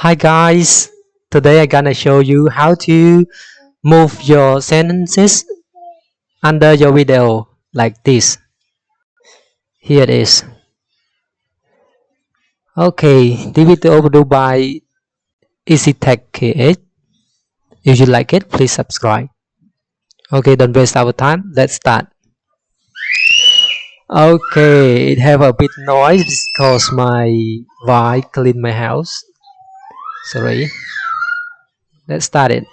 Hi guys, today I'm gonna show you how to move your sentences under your video like this. Here it is. Okay, this video produced by EasyTech If you like it, please subscribe. Okay, don't waste our time. Let's start. Okay, it have a bit noise because my wife clean my house. Sorry. Let's start it.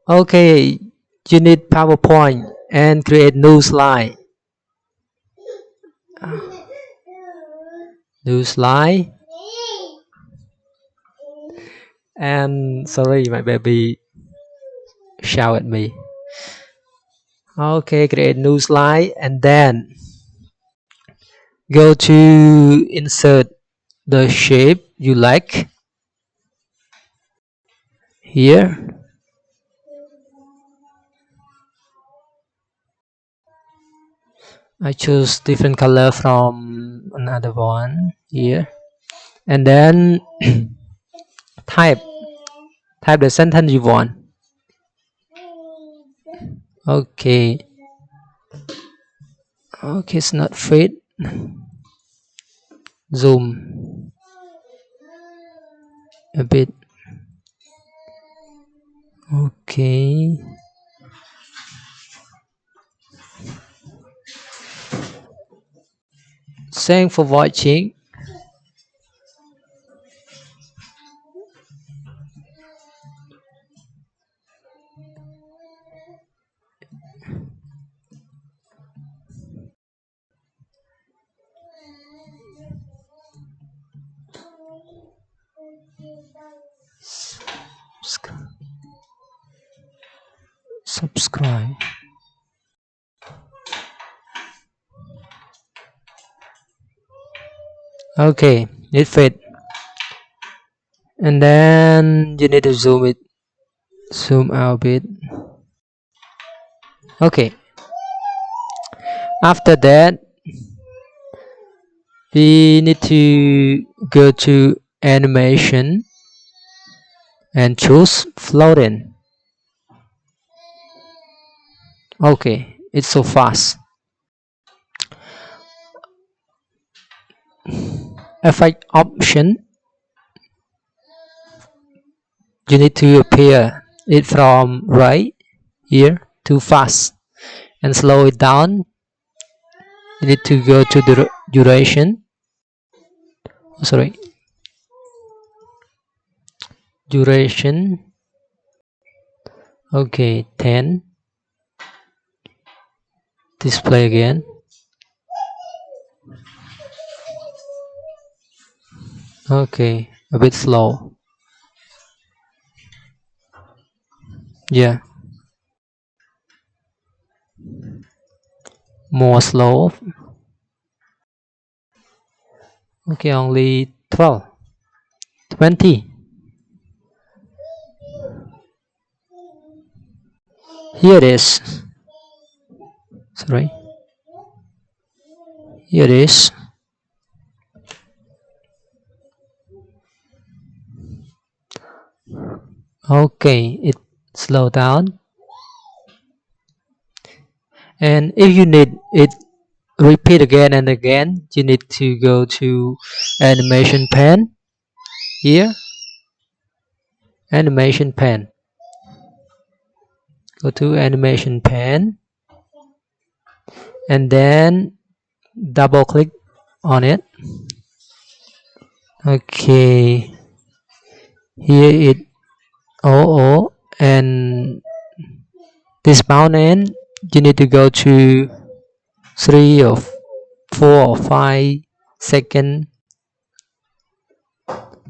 Okay, you need PowerPoint and create new slide. New slide. And sorry, my baby shout at me. Okay, create new slide and then go to insert the shape you like here. I choose different color from another one here, and then type the sentence you want. Okay, it's not fit. Zoom a bit. Okay. Thanks for watching. Subscribe. Okay, it fit. And then you need to zoom out a bit. Okay, after that we need to go to animation and choose floating. Okay, it's so fast. Effect option, you need to appear it from right here to fast and slow it down. You need to go to the duration. Duration. Okay, 10. Display again. Okay, a bit slow. Yeah, more slow. Okay, only 12, 20. Here it is. Sorry. Here it is. Okay, it slow down. And if you need it repeat again and again, you need to go to animation pen here. Animation pen. Go to animation pen and then double click on it. Okay, here it and this bound end you need to go to 3 or 4 or 5 second,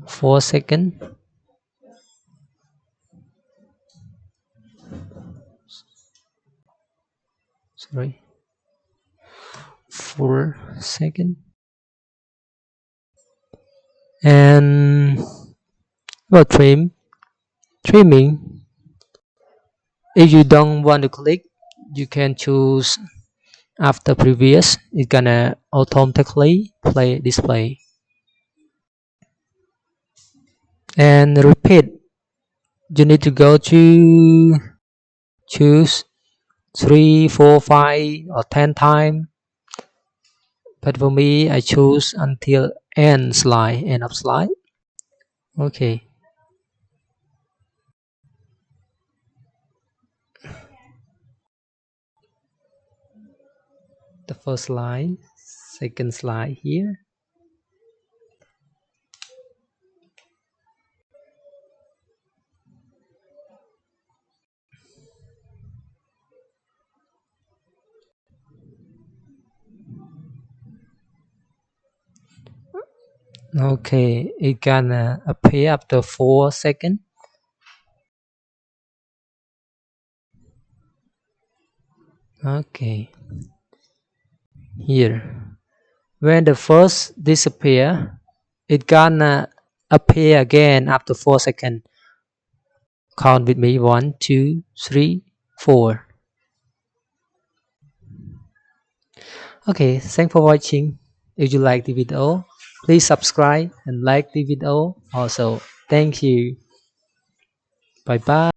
4 second. Sorry, 4 second. And well, trimming. If you don't want to click, you can choose after previous. It's gonna automatically display. and repeat. You need to go to choose 3, 4, 5 or 10 times, but for me I choose until end of slide. Okay, the first slide, second slide here. Okay, it gonna appear after 4 seconds. Okay, here when the first disappear, it gonna appear again after 4 seconds. Count with me, 1, 2, 3, 4. Okay, thanks for watching. If you like the video, please subscribe and like the video also. Thank you. Bye bye.